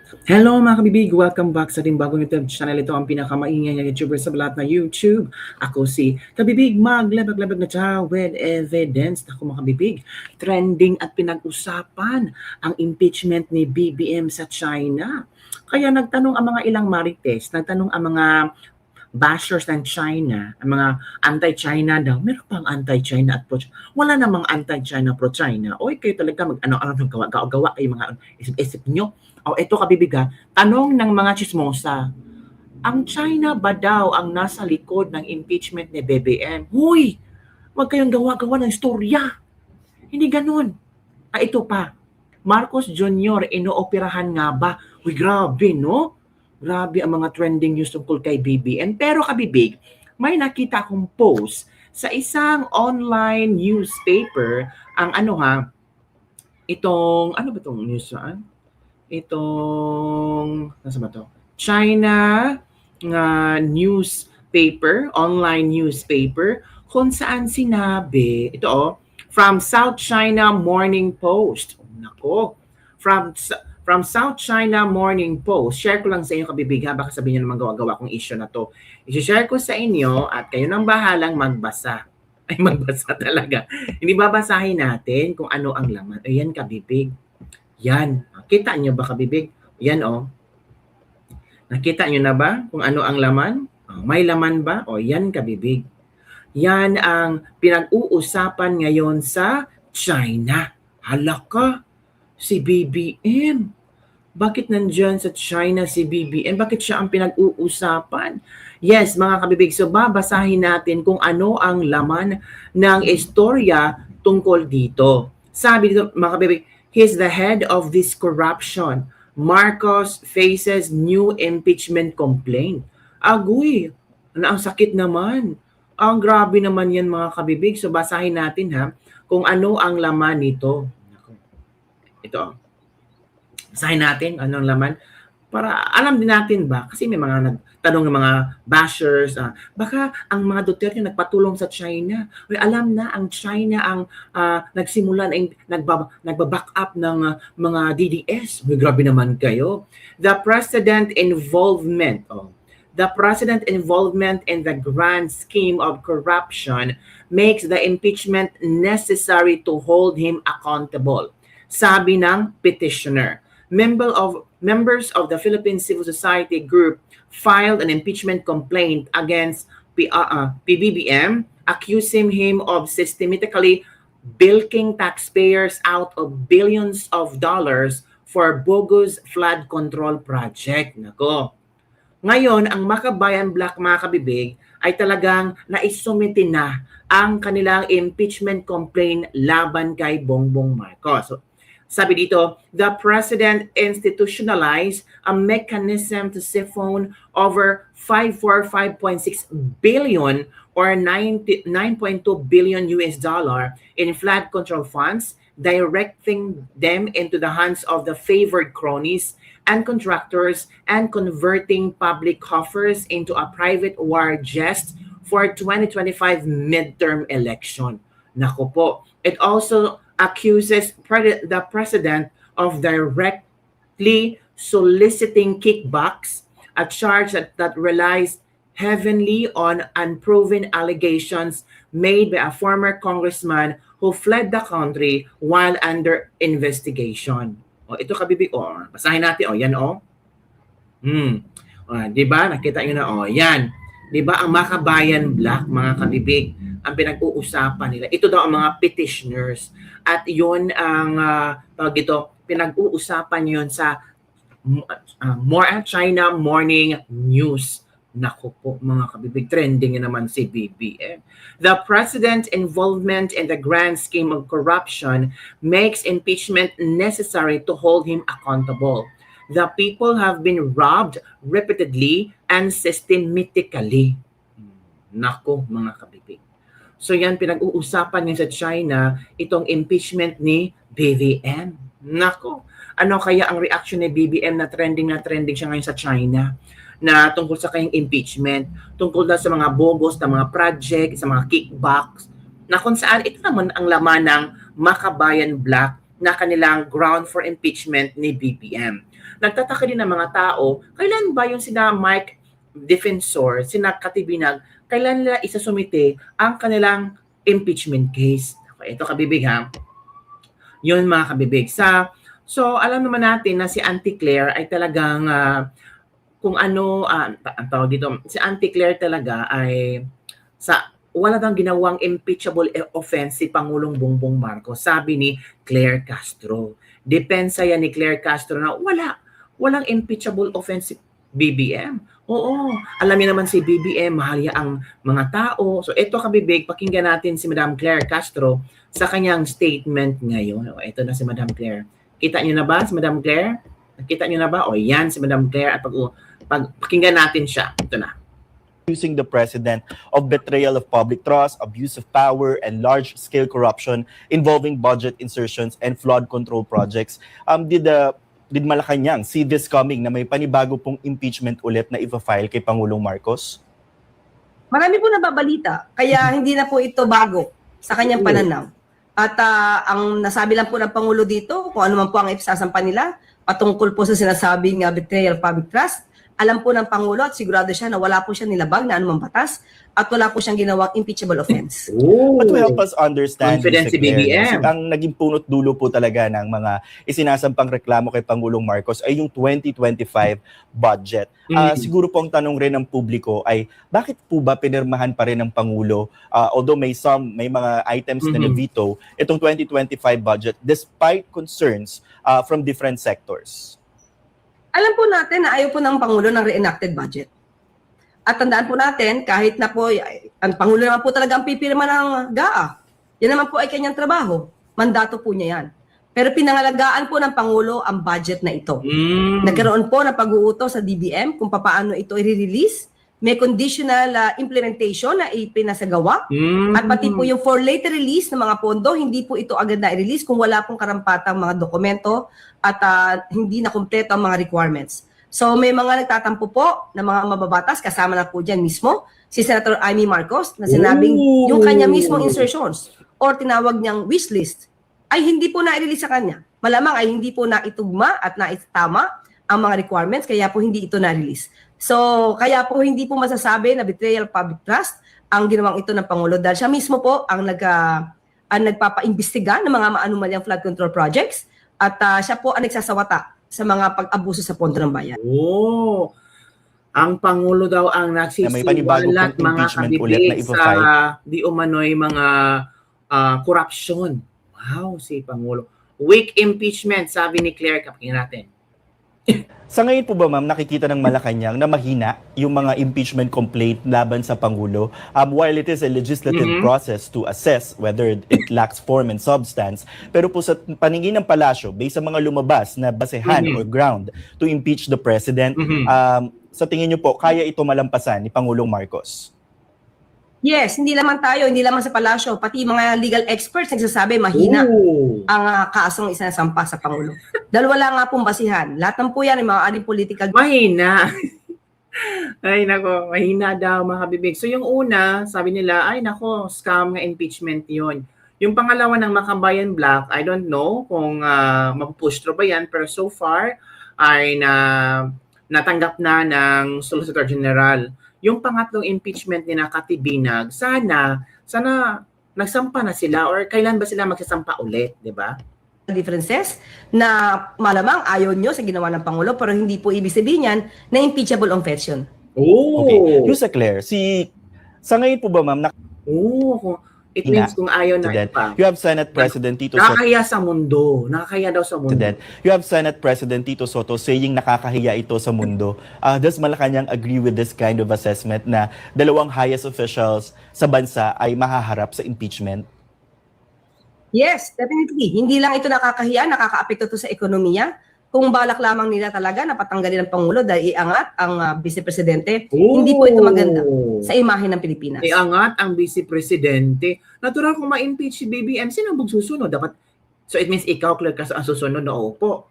Hello mga kabibig! Welcome back sa ating bagong YouTube channel. Ito ang pinakamaingay na YouTuber sa balat na YouTube. Ako si Kabibig, maglabag-labag na siya with evidence. Ako mga kabibig, trending at pinag-usapan ang impeachment ni BBM sa China. Kaya nagtanong ang mga ilang marites, nagtanong ang mga bashers ng China, ang mga anti-China daw. Meron pang anti-China at pro-China. Wala namang anti-China, pro-China. Oy, kayo talaga mag-ano-ano ng gawa kayo mga isip-isip nyo. O, ito kabibiga, tanong ng mga chismosa. Ang China ba daw ang nasa likod ng impeachment ni BBM? Huy! Huwag kayong gawa-gawa ng istorya. Hindi ganun. Ito pa. Marcos Jr. inooperahan nga ba? Uy, grabe, no? Grabe ang mga trending news tungkol kay BBM. Pero kabibig, may nakita akong post sa isang online newspaper, ang ano ba itong news saan? Nasa ba to? China newspaper, online newspaper, kung saan sinabi, from South China Morning Post. Nako, from South China Morning Post. Share ko lang sa inyo kabibig ha, baka sabihin nyo naman gawa-gawa kong issue na to. I-share ko sa inyo at kayo nang bahalang magbasa. Ay, magbasa talaga. Hindi babasahin natin kung ano ang laman. Ayan kabibig. Yan. Kita nyo ba kabibig? Yan Nakita nyo na ba kung ano ang laman? May laman ba? Yan kabibig. Yan ang pinag-uusapan ngayon sa China. Halaka, si BBM. Bakit nandyan sa China si BBM? Bakit siya ang pinag-uusapan? Yes, mga kabibig, so babasahin natin kung ano ang laman ng istorya tungkol dito. Sabi dito, mga kabibig, he's the head of this corruption. Marcos faces new impeachment complaint. Agoy, ang sakit naman. Ang grabe naman yan mga kabibig. So basahin natin ha kung ano ang laman nito. Ito. Basahin natin anong laman. Para alam din natin ba, kasi may mga nagtanong ng mga bashers, baka ang mga Duterte nagpatulong sa China. Alam na ang China ang nagsimula na nagbaback up ng mga DDS. Grabe naman kayo. The president involvement in the grand scheme of corruption makes the impeachment necessary to hold him accountable. Sabi ng petitioner. Members of the Philippine Civil Society Group filed an impeachment complaint against PBBM, accusing him of systematically bilking taxpayers out of billions of dollars for bogus flood control project. Nako. Ngayon, ang Makabayan Black mga kabibig ay talagang naisumiti na ang kanilang impeachment complaint laban kay Bongbong Marcos. So, sabi dito, the president institutionalized a mechanism to siphon over 545.6 billion or 9.2 billion US dollar in flood control funds, directing them into the hands of the favored cronies and contractors and converting public coffers into a private war chest for 2025 midterm election. Nako po. It also accuses the president of directly soliciting kickbacks, a charge that relies heavily on unproven allegations made by a former congressman who fled the country while under investigation. Ito kabibig, basahin natin, yan di ba? Nakita nyo na, yan. Di ba ang Makabayan Black, mga kabibig, ang pinag-uusapan nila. Ito daw ang mga petitioners. At yun ang pinag-uusapan yun sa China Morning News. Naku po mga kabibig, trending naman si BBM. The president's involvement in the grand scheme of corruption makes impeachment necessary to hold him accountable. The people have been robbed repeatedly and systematically. Nako mga kabibig. So yan, pinag-uusapan niya sa China, itong impeachment ni BBM. Nako, ano kaya ang reaction ni BBM na trending siya ngayon sa China? Na tungkol sa kanyang impeachment, tungkol na sa mga bogus na mga project, sa mga kickbacks, na kung saan ito naman ang laman ng Makabayan Black na kanilang ground for impeachment ni BBM. Nagtataka din ng mga tao, kailan ba yung sina Mike Defensor, sina Katibinag, kailan nila isusumite ang kanilang impeachment case? Ito kabibig ha. Yun mga kabibig. So alam naman natin na si Auntie Claire ay talagang kung ano, ang tawag dito, si Auntie Claire talaga ay wala daw ginawang impeachable offense si Pangulong Bongbong Marcos. Sabi ni Claire Castro. Depensa yan ni Claire Castro na walang impeachable offense si BBM. Oo, alam niyo naman si BBM, mahal niya ang mga tao. So ito kabibig, pakinggan natin si Madam Claire Castro sa kanyang statement ngayon. Ito na si Madam Claire. Kita niyo na ba si Madam Claire? Nakita niyo na ba? O yan si Madam Claire at pakinggan natin siya. Ito na. Accusing the president of betrayal of public trust, abuse of power, and large-scale corruption involving budget insertions and flood control projects. Did Malacanang see this coming na may panibago pong impeachment ulit na ipa-file kay Pangulong Marcos? Marami po nababalita, kaya hindi na po ito bago sa kanyang pananaw. At ang nasabi lang po ng Pangulo dito, kung ano man po ang ipasasampa nila, patungkol po sa sinasabing betrayal of public trust, alam po ng Pangulo at sigurado siya na wala po siya nilabag na anumang batas at wala po siyang ginawang impeachable offense. But to help us understand, confidence si BBM. Ang naging punot dulo po talaga ng mga isinasampang reklamo kay Pangulong Marcos ay yung 2025 budget. Siguro po ang tanong rin ng publiko ay bakit po ba pinirmahan pa rin ng Pangulo, although may mga items na na-veto, itong 2025 budget despite concerns from different sectors? Alam po natin na ayaw po ng Pangulo ng reenacted budget. At tandaan po natin, kahit na po, ang Pangulo naman po talaga ang pipirma ng GAA. Yan naman po ay kanyang trabaho. Mandato po niya yan. Pero pinangalagaan po ng Pangulo ang budget na ito. Nagkaroon po ng pag-uutos sa DBM kung paano ito i-release. May conditional implementation na ipinasagawa. At pati po yung for later release ng mga pondo, hindi po ito agad na i-release kung wala pong karampatang mga dokumento at hindi na kumpleto ang mga requirements. So may mga nagtatampo po na mga mababatas, kasama na po dyan mismo si Senator Amy Marcos na sinabing yung kanya mismong insertions or tinawag niyang wish list ay hindi po na-release sa kanya. Malamang ay hindi po naitugma at naitama ang mga requirements, kaya po hindi ito na-release. So, kaya po hindi po masasabi na betrayal of public trust ang ginawang ito ng Pangulo dahil siya mismo po ang nagpapaimbestiga ng mga maanumalyang flood control projects at siya po ang nagsasawata sa mga pag-abuso sa pondo ng bayan. Ang Pangulo daw ang nagsisiwalat mga kabibig sa di umano'y mga corruption. Wow, si Pangulo. Weak impeachment, sabi ni Claire. Kapagin natin. Sa ngayon po ba ma'am, nakikita ng Malacanang na mahina yung mga impeachment complaint laban sa Pangulo? While it is a legislative process to assess whether it lacks form and substance, pero po sa paningin ng palasyo, based sa mga lumabas na basehan or ground to impeach the president, sa tingin niyo po, kaya ito malampasan ni Pangulong Marcos? Yes, hindi lamang tayo, hindi lamang sa palasyo, pati mga legal experts nagsasabi mahina ang kasong isinasampa sa Pangulo. Dahil wala nga pong basihan. Lahat ng po yan ay mga aling political... Mahina. Ay nako, mahina daw mga kabibig. So yung una, sabi nila, ay nako, scam nga impeachment yon. Yung pangalawa ng Makabayan Black, I don't know kung mapupush through ba yan, pero so far ay natanggap na ng Solicitor General. Yung pangatlong impeachment ni Katibinag, sana nagsampa na sila or kailan ba sila magsasampa ulit, di ba? Differences na malamang ayaw nyo sa ginawa ng Pangulo pero hindi po ibig sabihin yan na impeachable offense. Okay. Yung sa Claire, sa ngayon po ba ma'am, it means kung ayaw na pa. You have Senate President Tito Soto. Nakakahiya sa mundo. Nakakahiya daw sa mundo. You have Senate President Tito Soto saying nakakahiya ito sa mundo. Does Malacanang agree with this kind of assessment na dalawang highest officials sa bansa ay mahaharap sa impeachment? Yes, definitely. Hindi lang ito nakakahiya, nakakaapekto ito sa ekonomiya. Kung balak lamang nila talaga na patanggalin ang Pangulo dahil iangat ang Vice Presidente, hindi po ito maganda sa imahe ng Pilipinas. Iangat ang Vice Presidente. Natural kung ma-impeach si BBM, sino ang magsusunod? Dapat, so it means ikaw, Claire, kasi ang susunod na opo.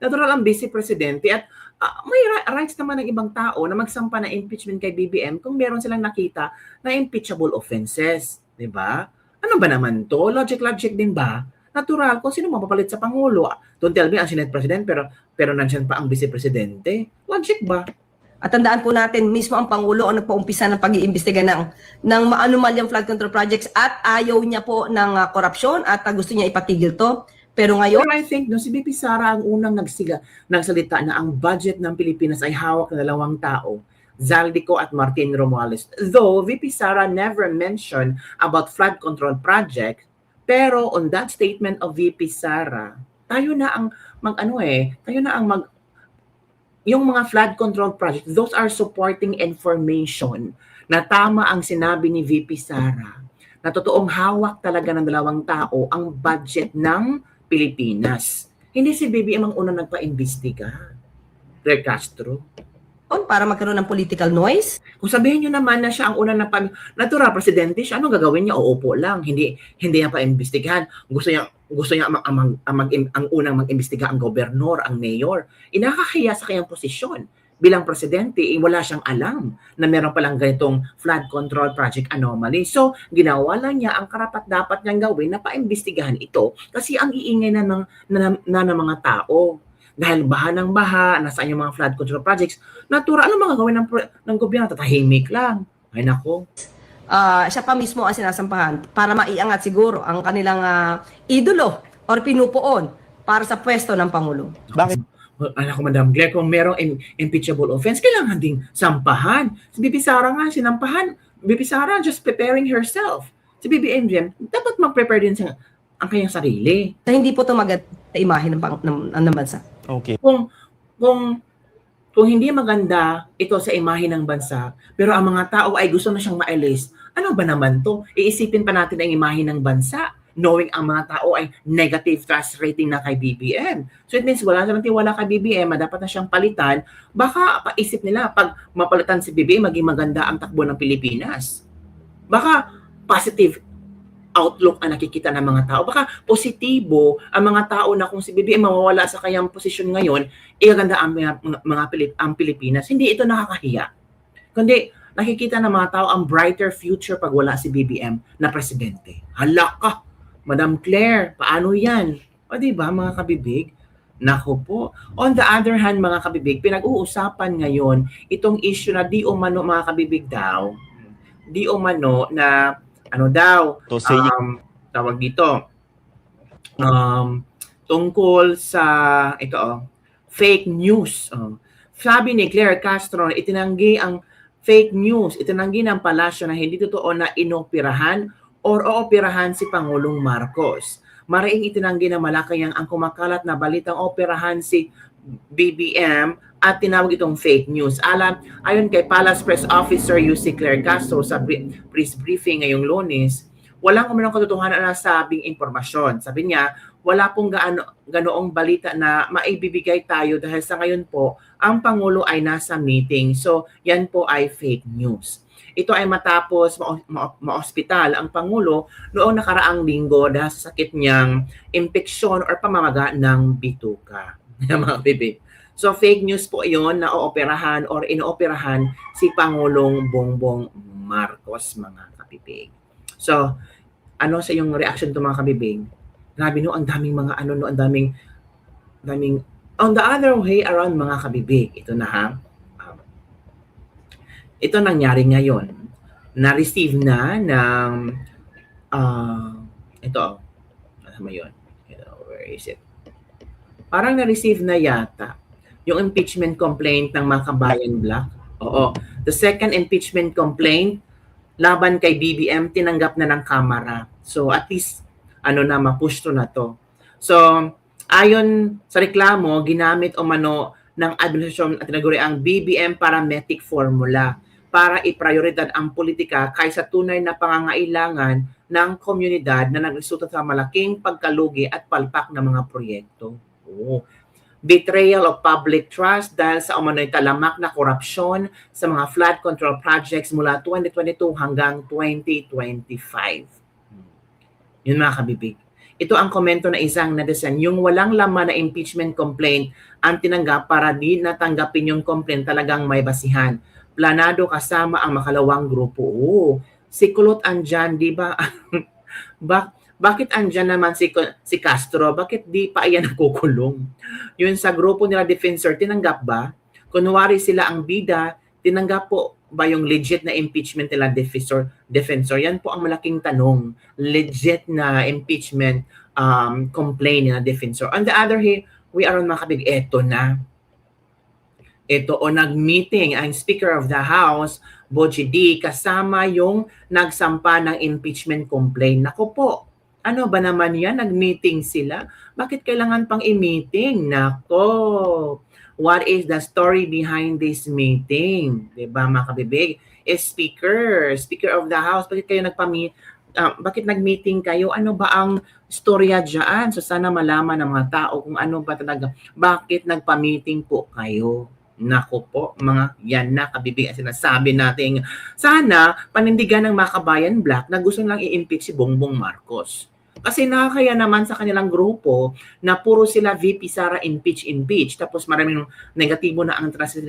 Natural ang Vice Presidente at may rights naman ng ibang tao na magsampa na impeachment kay BBM kung meron silang nakita na impeachable offenses. Diba? Ano ba naman to? Logic din ba? Natural kung sino mapapalit sa Pangulo. Don't tell me ang Senate President pero nandiyan pa ang Vice Presidente. Logic ba? At tandaan po natin, mismo ang Pangulo ang nagpaumpisa ng pag-iimbestiga ng maanumalyang flood control projects at ayaw niya po ng korupsyon at gusto niya ipatigil to. Pero ngayon, Well, I think si BP Sara ang unang nagsalita na ang budget ng Pilipinas ay hawak ng dalawang tao, Zaldico at Martin Romualdez. Though VP Sara never mentioned about flood control project, pero on that statement of VP Sara, tayo na ang yung mga flood control project, those are supporting information na tama ang sinabi ni VP Sara na totoong hawak talaga ng dalawang tao ang budget ng Pilipinas. Hindi si BBM ang unang nagpa-imbestiga. Claire Castro. para magkaroon ng political noise, Kung sabihin nyo naman na siya ang unang natural presidente siya, anong gagawin niya? Uupo lang. Hindi niya pa-imbestigahan. Gusto niya ang unang mag-imbestiga ang gobernador, ang mayor. Inakahiya sa kanyang posisyon. Bilang presidente, wala siyang alam na meron palang ganitong flood control project anomaly. So, ginawa lang niya ang karapat-dapat niyang gawin na pa-imbestigahan ito kasi ang iingay na ng mga tao. Dahil baha ng baha, nasaan yung mga flood control projects, natural, ano mga gawin ng gobyerno? Tatahimik lang. Ay nako. siya pa mismo ang sinasampahan para maiangat siguro ang kanilang idolo or pinupuon para sa pwesto ng Pangulo. Bakit? Well, alam ko, Madam Claire, kung merong impeachable offense, kailangan ding sampahan. Si Bibi Sara nga, sinampahan. Bibi Sara just preparing herself. Si BBM, dapat mag-prepare din ang kanyang sarili. Na hindi po tumagat sa imahe ng bansa. Okay. Kung hindi maganda ito sa imahe ng bansa, pero ang mga tao ay gusto na siyang ma-elise, ano ba naman to? Iisipin pa natin ang imahe ng bansa, knowing ang mga tao ay negative trust rating na kay BBM. So it means wala naman tiwala kay BBM, dapat na siyang palitan. Baka paisip nila, pag mapalitan si BBM, maging maganda ang takbo ng Pilipinas. Baka positive outlook ang nakikita ng mga tao. Baka positibo ang mga tao na kung si BBM mawawala sa kanyang posisyon ngayon, igaganda ang Pilipinas. Hindi ito nakakahiya. Kundi nakikita ng mga tao ang brighter future pag wala si BBM na presidente. Hala ka, Madam Claire, paano yan? O diba mga kabibig? Nako po. On the other hand, mga kabibig, pinag-uusapan ngayon itong issue na di umano mga kabibig daw, di umano na ano daw, To say tawag dito, tungkol sa fake news. Sabi ni Claire Castro, itinanggi ang fake news, itinanggi ng palasyo na hindi totoo na inoperahan or ooperahan si Pangulong Marcos. Maring itinanggi ng Malacanang ang kumakalat na balitang operahan si BBM at tinawag itong fake news. Ayon kay Palace Press Officer UC Claire Castro sa press briefing ngayong Lunes, walang umunang katotohanan na sabing impormasyon. Sabi niya, wala pong ganoong balita na maibibigay tayo dahil sa ngayon po, ang Pangulo ay nasa meeting. So, yan po ay fake news. Ito ay matapos ma-ospital ang Pangulo noong nakaraang linggo dahil sa sakit niyang impeksyon or pamamaga ng bituka. Mga bibig. So fake news po iyon na ooperahan or inooperahan si Pangulong Bongbong Marcos, mga kabibig. So, ano sa iyong reaction to mga kabibig? Grabe no, ang daming mga ang daming on the other way around mga kabibig. Ito na ha. Ito nangyari ngayon. Na-receive na ng ito. Ano mo yun? Where is it? Parang na-receive na yata yung impeachment complaint ng mga Kabayan Black. Oo. The second impeachment complaint laban kay BBM, tinanggap na ng Kamara. So at least, mapush to na to. So, ayon sa reklamo, ginamit umano ng administrasyon at tinaguri ang BBM Parametric Formula para iprioridad ang politika kaysa tunay na pangangailangan ng komunidad na nagresulta sa malaking pagkalugi at palpak ng mga proyekto. Oh. Betrayal of public trust dahil sa umano'y talamak na korupsyon sa mga flood control projects mula 2022 hanggang 2025. Yun mga kabibig. Ito ang komento na isang netizen. Yung walang laman na impeachment complaint ang tinanggap para di natanggapin yung complaint talagang may basihan. Planado kasama ang makalawang grupo. Si Kulot andyan, di ba? Bakit andyan naman si Castro? Bakit di pa iyan nakukulong? Yun sa grupo nila defensor, tinanggap ba? Kunwari sila ang bida, tinanggap po ba yung legit na impeachment nila defensor? Yan po ang malaking tanong. Legit na impeachment complaint nila defensor. On the other hand, we are on mga kabig, eto na. Ito o nag-meeting ang Speaker of the House, Boji D, kasama yung nagsampa ng impeachment complaint. Nako po, ano ba naman yan? Nag-meeting sila? Bakit kailangan pang i-meeting? Nako, what is the story behind this meeting? Diba mga kabibig? Speaker of the House, bakit kayo bakit nag-meeting kayo? Ano ba ang storya dyan? So sana malaman ng mga tao kung ano ba talaga, bakit nagpa-meeting po kayo? Nako po, mga yan na kabibig ang sinasabi natin. Sana panindigan ng mga kabayan black na gusto lang i-impeach si Bongbong Marcos. Kasi nakakaya naman sa kanilang grupo na puro sila VP Sara impeach. Tapos maraming negatibo na ang translate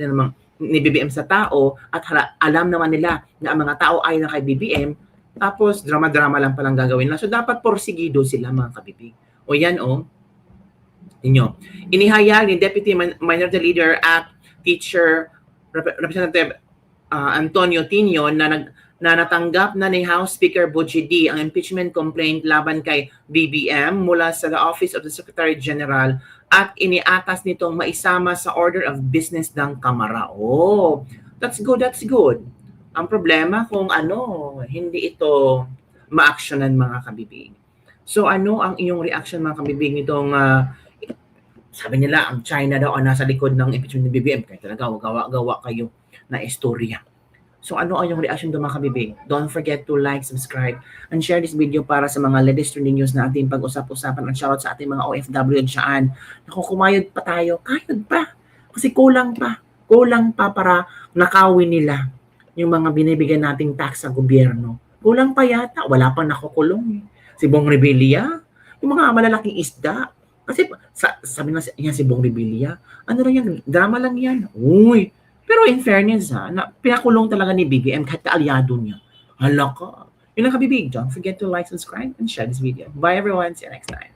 ni BBM sa tao at alam naman nila na ang mga tao ay na kay BBM. Tapos drama-drama lang palang gagawin lang. So dapat porsigido sila mga kabibig. O yan o. Inyo. Inihayag ni Deputy Minority Leader at Teacher Representative Antonio Tinio na natanggap na ni House Speaker Boji D ang impeachment complaint laban kay BBM mula sa the Office of the Secretary General at iniatas nitong maisama sa order of business ng Kamara. Oh, that's good. Ang problema kung hindi ito ma-actionan mga kabibig. So ano ang iyong reaction mga kabibig nitong sabi nila ang China daw ang nasa likod ng impeachment ni BBM kaya talaga gawa kayo na istorya. So ano ang iyong reaction doon mga kabibig? Don't forget to like, subscribe, and share this video para sa mga latest trending news na ating pag-usap-usapan at shoutout sa ating mga OFW dyan. Naku, kumayod pa tayo. Kayod pa. Kasi kulang pa para nakawin nila yung mga binibigyan nating tax sa gobyerno. Kulang pa yata. Wala pang nakukulong. Si Bong Revilla, yung mga malalaking isda. Kasi sabi na yan si Bong Revilla, ano lang yan, drama lang yan. Uy, pero in fairness pinakulong talaga ni BBM kahit kaalyado niya. Hala ka. Yun lang kabibig. Don't forget to like, subscribe, and share this video. Bye everyone. See you next time.